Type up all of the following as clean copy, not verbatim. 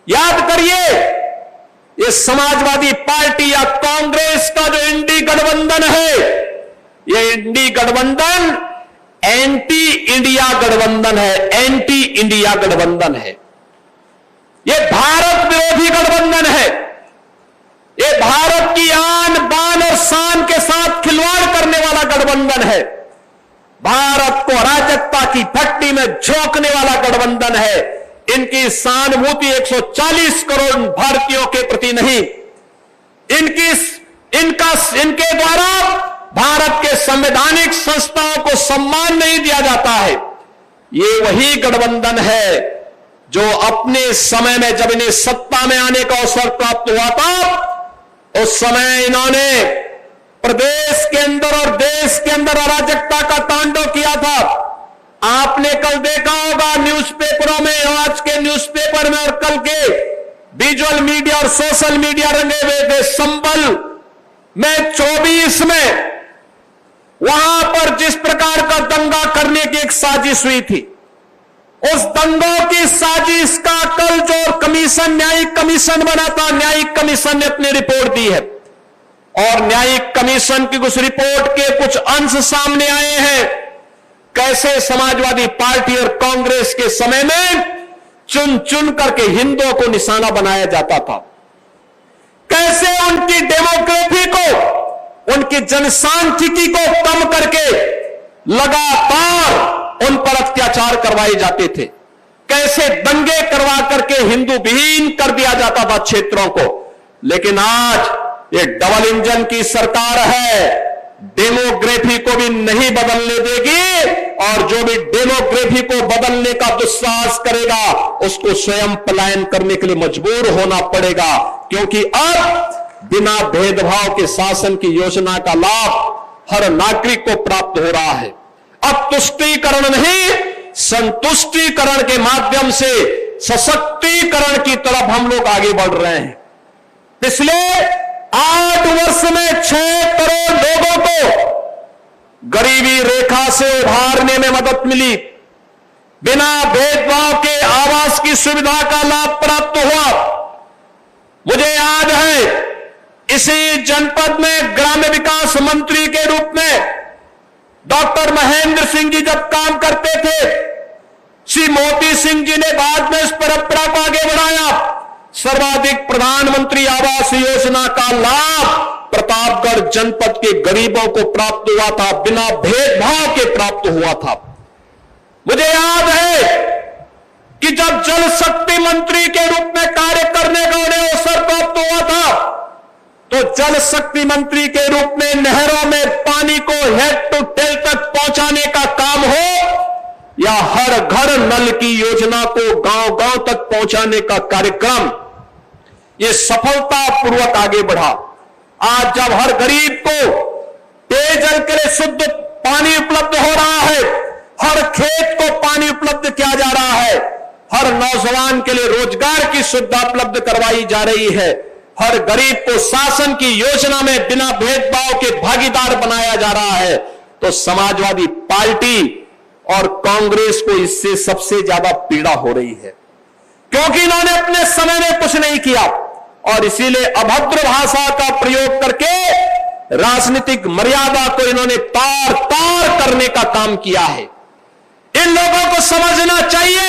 याद करिए, ये समाजवादी पार्टी या कांग्रेस का जो इंडी गठबंधन है, ये इंडी गठबंधन एंटी इंडिया गठबंधन है, एंटी इंडिया गठबंधन है। ये भारत विरोधी गठबंधन है। ये भारत की आन बान और शान के साथ खिलवाड़ करने वाला गठबंधन है। भारत को अराजकता की भट्टी में झोंकने वाला गठबंधन है। इनकी सहानुभूति 140 करोड़ भारतीयों के प्रति नहीं, इनके द्वारा भारत के संवैधानिक संस्थाओं को सम्मान नहीं दिया जाता है। ये वही गठबंधन है जो अपने समय में, जब इन्हें सत्ता में आने का अवसर प्राप्त हुआ था, उस समय इन्होंने प्रदेश के अंदर और देश के अंदर अराजकता का तांडव किया था। आपने कल देखा होगा न्यूज़पेपरों में, आज के न्यूज़पेपर में और कल के विजुअल मीडिया और सोशल मीडिया रंगे हुए थे। संबल में 24 में वहां पर जिस प्रकार का दंगा करने की एक साजिश हुई थी, उस दंगों की साजिश का कल जो कमीशन, न्यायिक कमीशन बना था, न्यायिक कमीशन ने अपनी रिपोर्ट दी है और न्यायिक कमीशन की उस रिपोर्ट के कुछ अंश सामने आए हैं। कैसे समाजवादी पार्टी और कांग्रेस के समय में चुन चुन करके हिंदुओं को निशाना बनाया जाता था, कैसे उनकी डेमोग्राफी को, उनकी जनसांख्यिकी को कम करके लगातार उन पर अत्याचार करवाए जाते थे, कैसे दंगे करवा करके हिंदू विहीन कर दिया जाता था क्षेत्रों को। लेकिन आज ये डबल इंजन की सरकार है, डेमोग्राफी को भी नहीं बदलने देगी और जो भी डेमोग्राफी को बदलने का दुस्साहस करेगा उसको स्वयं पलायन करने के लिए मजबूर होना पड़ेगा, क्योंकि अब बिना भेदभाव के शासन की योजना का लाभ हर नागरिक को प्राप्त हो रहा है। अब तुष्टीकरण नहीं, संतुष्टीकरण के माध्यम से सशक्तिकरण की तरफ हम लोग आगे बढ़ रहे हैं। पिछले 8 वर्ष में 6 करोड़ लोगों को गरीबी रेखा से उभारने में मदद मिली। बिना भेदभाव के आवास की सुविधा का लाभ प्राप्त हुआ। मुझे याद है इसी जनपद में ग्राम्य विकास मंत्री के रूप में डॉक्टर महेंद्र सिंह जी जब काम करते थे, श्री मोती सिंह जी ने बाद में इस परंपरा को आगे बढ़ाया। सर्वाधिक प्रधानमंत्री आवास योजना का लाभ प्रतापगढ़ जनपद के गरीबों को प्राप्त हुआ था, बिना भेदभाव के प्राप्त हुआ था। मुझे याद है कि जब जल शक्ति मंत्री के रूप में कार्य करने का उन्हें अवसर प्राप्त हुआ था, तो जल शक्ति मंत्री के रूप में नहरों में पानी को हेड टू टेल तक पहुंचाने का काम हो या हर घर नल की योजना को गांव गांव तक पहुंचाने का कार्यक्रम, ये सफलतापूर्वक आगे बढ़ा। आज जब हर गरीब को पेयजल के लिए शुद्ध पानी उपलब्ध हो रहा है, हर खेत को पानी उपलब्ध किया जा रहा है, हर नौजवान के लिए रोजगार की सुविधा उपलब्ध करवाई जा रही है, हर गरीब को शासन की योजना में बिना भेदभाव के भागीदार बनाया जा रहा है, तो समाजवादी पार्टी और कांग्रेस को इससे सबसे ज्यादा पीड़ा हो रही है, क्योंकि इन्होंने अपने समय में कुछ नहीं किया और इसीलिए अभद्र भाषा का प्रयोग करके राजनीतिक मर्यादा को इन्होंने तार तार करने का काम किया है। इन लोगों को समझना चाहिए,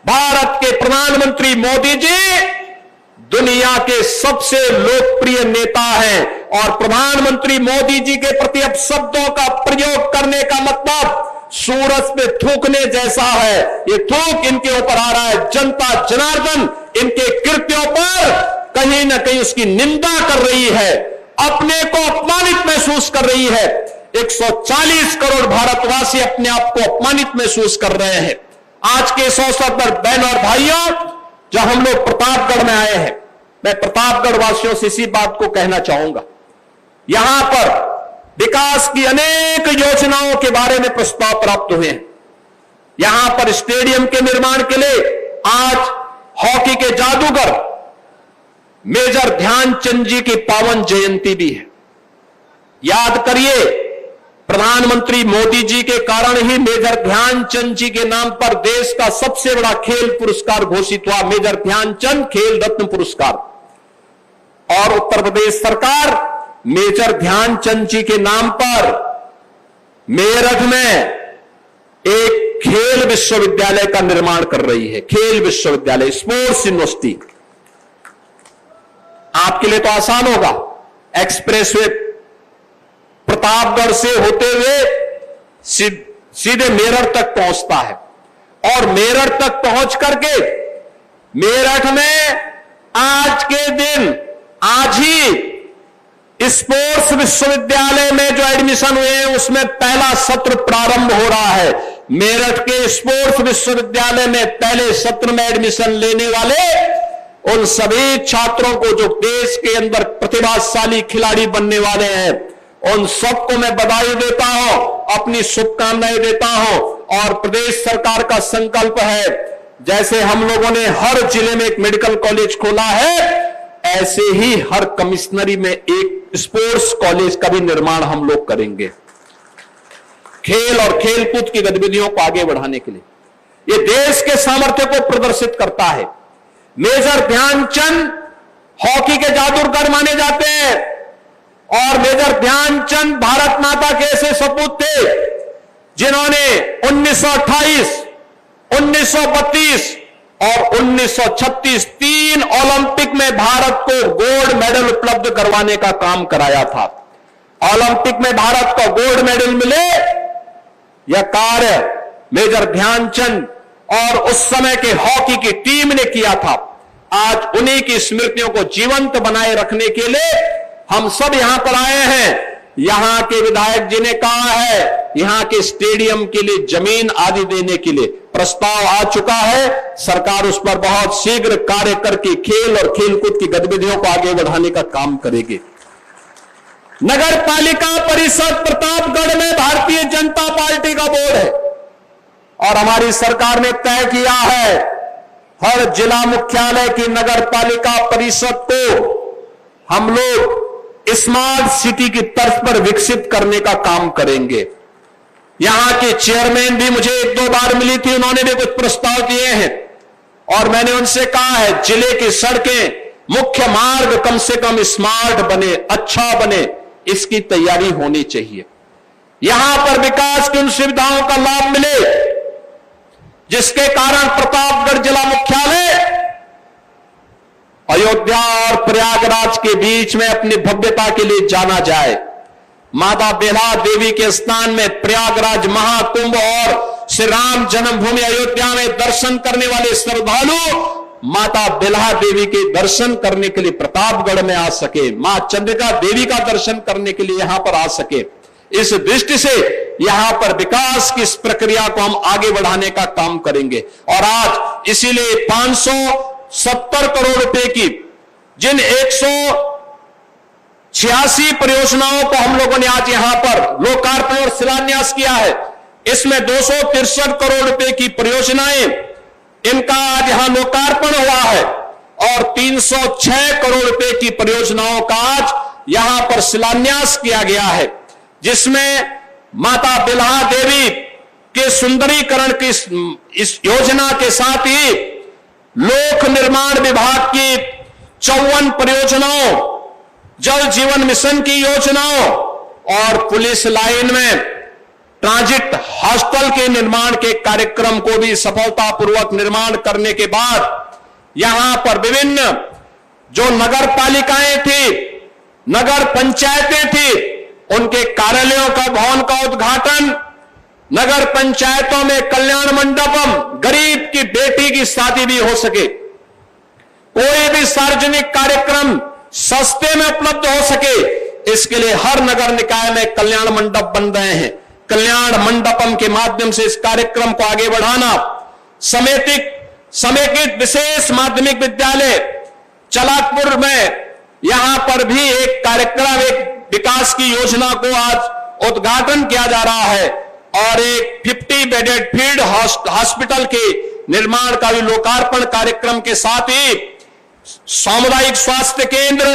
भारत के प्रधानमंत्री मोदी जी दुनिया के सबसे लोकप्रिय नेता हैं और प्रधानमंत्री मोदी जी के प्रति अब शब्दों का प्रयोग करने का मतलब सूरज पे थूकने जैसा है। ये थूक इनके ऊपर आ रहा है। जनता जनार्दन इनके कृत्यों पर कहीं ना कहीं उसकी निंदा कर रही है, अपने को अपमानित महसूस कर रही है। 140 करोड़ भारतवासी अपने आप को अपमानित महसूस कर रहे हैं। आज के इस अवसर पर बहन और भाइयों, जब हम लोग प्रतापगढ़ में आए हैं, मैं प्रतापगढ़ वासियों से इसी बात को कहना चाहूंगा। यहां पर विकास की अनेक योजनाओं के बारे में प्रस्ताव प्राप्त हुए हैं। यहां पर स्टेडियम के निर्माण के लिए आज हॉकी के जादूगर मेजर ध्यानचंद जी की पावन जयंती भी है। याद करिए, प्रधानमंत्री मोदी जी के कारण ही मेजर ध्यानचंद जी के नाम पर देश का सबसे बड़ा खेल पुरस्कार घोषित हुआ, मेजर ध्यानचंद खेल रत्न पुरस्कार। और उत्तर प्रदेश सरकार मेजर ध्यानचंद जी के नाम पर मेरठ में एक खेल विश्वविद्यालय का निर्माण कर रही है। खेल विश्वविद्यालय, स्पोर्ट्स यूनिवर्सिटी। आपके लिए तो आसान होगा, एक्सप्रेसवे प्रतापगढ़ से होते हुए सीधे मेरठ तक पहुंचता है और मेरठ तक पहुंच करके मेरठ में आज के दिन, आज ही स्पोर्ट्स विश्वविद्यालय में जो एडमिशन हुए हैं उसमें पहला सत्र प्रारंभ हो रहा है। मेरठ के स्पोर्ट्स विश्वविद्यालय में पहले सत्र में एडमिशन लेने वाले उन सभी छात्रों को जो देश के अंदर प्रतिभाशाली खिलाड़ी बनने वाले हैं, उन सबको मैं बधाई देता हूं, अपनी शुभकामनाएं देता हूं। और प्रदेश सरकार का संकल्प है, जैसे हम लोगों ने हर जिले में एक मेडिकल कॉलेज खोला है, ऐसे ही हर कमिश्नरी में एक स्पोर्ट्स कॉलेज का भी निर्माण हम लोग करेंगे, खेल और खेलकूद की गतिविधियों को आगे बढ़ाने के लिए। यह देश के सामर्थ्य को प्रदर्शित करता है। मेजर ध्यानचंद हॉकी के जादूगर माने जाते हैं और मेजर ध्यानचंद भारत माता के ऐसे सपूत थे जिन्होंने 1928, 1932 और 1936 तीन ओलंपिक में भारत को गोल्ड मेडल उपलब्ध करवाने का काम कराया था। ओलंपिक में भारत को गोल्ड मेडल मिले, यह कार्य मेजर ध्यानचंद और उस समय के हॉकी की टीम ने किया था। आज उन्हीं की स्मृतियों को जीवंत बनाए रखने के लिए हम सब यहां पर आए हैं। यहां के विधायक जी ने कहा है यहां के स्टेडियम के लिए जमीन आदि देने के लिए प्रस्ताव आ चुका है। सरकार उस पर बहुत शीघ्र कार्य करके खेल और खेलकूद की गतिविधियों को आगे बढ़ाने का काम करेगी। नगर पालिका परिषद प्रतापगढ़ में भारतीय जनता पार्टी का बोर्ड है और हमारी सरकार ने तय किया है हर जिला मुख्यालय की नगर पालिका परिषद को हम लोग स्मार्ट सिटी की तर्ज पर विकसित करने का काम करेंगे। यहां के चेयरमैन भी मुझे एक दो बार मिली थी, उन्होंने भी कुछ प्रस्ताव दिए हैं और मैंने उनसे कहा है जिले की सड़कें, मुख्य मार्ग कम से कम स्मार्ट बने, अच्छा बने, इसकी तैयारी होनी चाहिए। यहां पर विकास की उन सुविधाओं का लाभ मिले जिसके कारण प्रतापगढ़ जिला मुख्यालय अयोध्या और प्रयागराज के बीच में अपनी भव्यता के लिए जाना जाए। माता बेल्हा देवी के स्थान में प्रयागराज महाकुंभ और श्री राम जन्मभूमि अयोध्या में दर्शन करने वाले श्रद्धालु माता बेल्हा देवी के दर्शन करने के लिए प्रतापगढ़ में आ सके, मां चंद्रिका देवी का दर्शन करने के लिए यहां पर आ सके। इस दृष्टि से यहां पर विकास की इस प्रक्रिया को हम आगे बढ़ाने का काम करेंगे। और आज इसीलिए 570 करोड़ रुपए की जिन 186 परियोजनाओं को हम लोगों ने आज यहां पर लोकार्पण और शिलान्यास किया है, इसमें 263 करोड़ रुपए की परियोजनाएं, इनका आज यहां लोकार्पण हुआ है और 306 करोड़ रुपए की परियोजनाओं का आज यहां पर शिलान्यास किया गया है, जिसमें माता बेल्हा देवी के सुंदरीकरण की इस योजना के साथ ही लोक निर्माण विभाग की 54 परियोजनाओं, जल जीवन मिशन की योजनाओं और पुलिस लाइन में ट्रांजिट हॉस्टल के निर्माण के कार्यक्रम को भी सफलतापूर्वक निर्माण करने के बाद यहां पर विभिन्न जो नगर पालिकाएं थी, नगर पंचायतें थी, उनके कार्यालयों का भवन का उद्घाटन, नगर पंचायतों में कल्याण मंडपम, गरीब की बेटी की शादी भी हो सके, कोई भी सार्वजनिक कार्यक्रम सस्ते में उपलब्ध हो सके, इसके लिए हर नगर निकाय में कल्याण मंडप बन रहे हैं। कल्याण मंडपम के माध्यम से इस कार्यक्रम को आगे बढ़ाना, समेकित विशेष माध्यमिक विद्यालय चलाकपुर में यहां पर भी एक कार्यक्रम, एक विकास की योजना को आज उद्घाटन किया जा रहा है और एक 50 बेडेड फील्ड हॉस्पिटल के निर्माण का भी लोकार्पण कार्यक्रम के साथ ही सामुदायिक स्वास्थ्य केंद्र,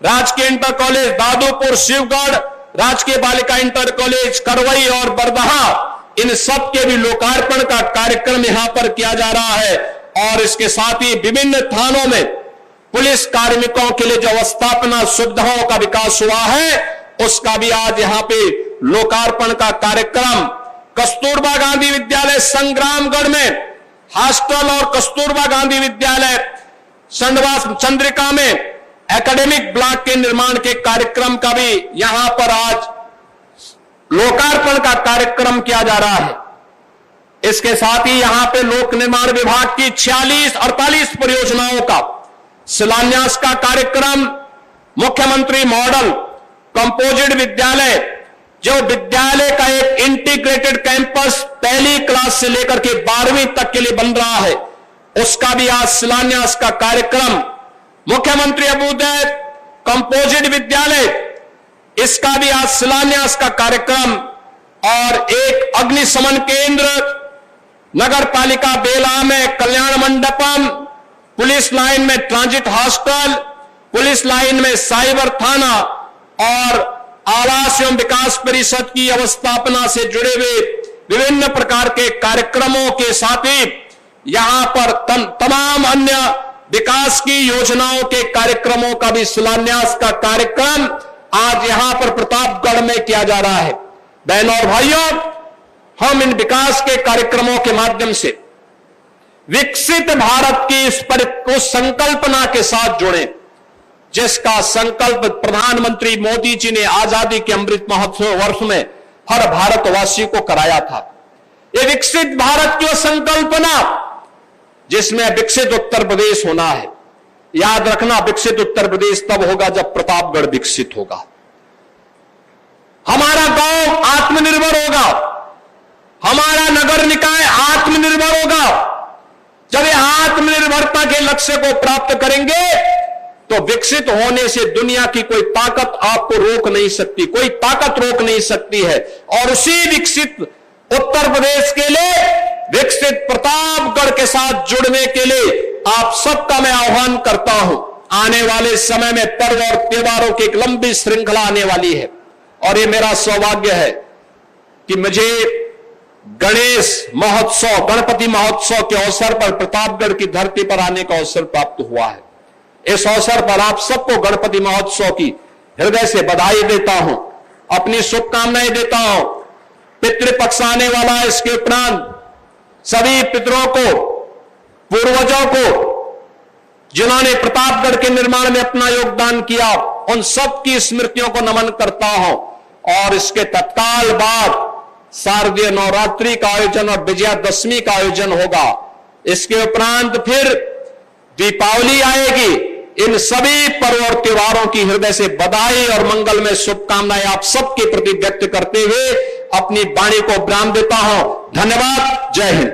राजकीय इंटर कॉलेज दादूपुर, शिवगढ़ राजकीय बालिका इंटर कॉलेज करवई और बरदहा, इन सब के भी लोकार्पण का कार्यक्रम यहां पर किया जा रहा है। और इसके साथ ही विभिन्न थानों में पुलिस कार्मिकों के लिए जो अवस्थापना सुविधाओं का विकास हुआ है, उसका भी आज यहां पे लोकार्पण का कार्यक्रम, कस्तूरबा गांधी विद्यालय संग्रामगढ़ में हॉस्टल और कस्तूरबा गांधी विद्यालय चंद्रिका में एकेडमिक ब्लॉक के निर्माण के कार्यक्रम का भी यहां पर आज लोकार्पण का कार्यक्रम किया जा रहा है। इसके साथ ही यहां पे लोक निर्माण विभाग की 46-48 परियोजनाओं का शिलान्यास का कार्यक्रम, मुख्यमंत्री मॉडल कंपोजिट विद्यालय, जो विद्यालय का एक इंटीग्रेटेड कैंपस पहली क्लास से लेकर के 12वीं तक के लिए बन रहा है, उसका भी आज शिलान्यास का कार्यक्रम, मुख्यमंत्री अभ्युदय कंपोजिट विद्यालय, इसका भी आज शिलान्यास का कार्यक्रम, और एक अग्निशमन केंद्र नगर पालिका बेला में कल्याण मंडपम, पुलिस लाइन में ट्रांजिट हॉस्टल, पुलिस लाइन में साइबर थाना और आवास एवं विकास परिषद की अवस्थापना से जुड़े हुए विभिन्न प्रकार के कार्यक्रमों के साथ ही यहां पर तमाम अन्य विकास की योजनाओं के कार्यक्रमों का भी शिलान्यास का कार्यक्रम आज यहां पर प्रतापगढ़ में किया जा रहा है। बहनों और भाइयों, हम इन विकास के कार्यक्रमों के माध्यम से विकसित भारत की उस संकल्पना के साथ जुड़े जिसका संकल्प प्रधानमंत्री मोदी जी ने आजादी के अमृत महोत्सव वर्ष में हर भारतवासी को कराया था। ये विकसित भारत की संकल्पना जिसमें विकसित उत्तर प्रदेश होना है। याद रखना, विकसित उत्तर प्रदेश तब होगा जब प्रतापगढ़ विकसित होगा, हमारा गांव आत्मनिर्भर होगा, हमारा नगर निकाय आत्मनिर्भर होगा। जब ये आत्मनिर्भरता के लक्ष्य को प्राप्त करेंगे तो विकसित होने से दुनिया की कोई ताकत आपको रोक नहीं सकती, कोई ताकत रोक नहीं सकती है। और उसी विकसित उत्तर प्रदेश के लिए, विकसित प्रतापगढ़ के साथ जुड़ने के लिए आप सबका मैं आह्वान करता हूं। आने वाले समय में पर्व और त्योहारों की एक लंबी श्रृंखला आने वाली है और ये मेरा सौभाग्य है कि मुझे गणेश महोत्सव, गणपति महोत्सव के अवसर पर प्रतापगढ़ की धरती पर आने का अवसर प्राप्त हुआ है। इस अवसर पर आप सबको गणपति महोत्सव की हृदय से बधाई देता हूं, अपनी शुभकामनाएं देता हूं। पितृपक्ष आने वाला है, इसके उपरांत सभी पितरों को, पूर्वजों को, जिन्होंने प्रतापगढ़ के निर्माण में अपना योगदान किया, उन सब की स्मृतियों को नमन करता हूं। और इसके तत्काल बाद शारदीय नवरात्रि का आयोजन और विजयादशमी का आयोजन होगा। इसके उपरांत फिर दीपावली आएगी। इन सभी पर्व और त्योहारों की हृदय से बधाई और मंगलमय शुभकामनाएं आप सबके प्रति व्यक्त करते हुए अपनी वाणी को विराम देता हूं। धन्यवाद। जय हिंद।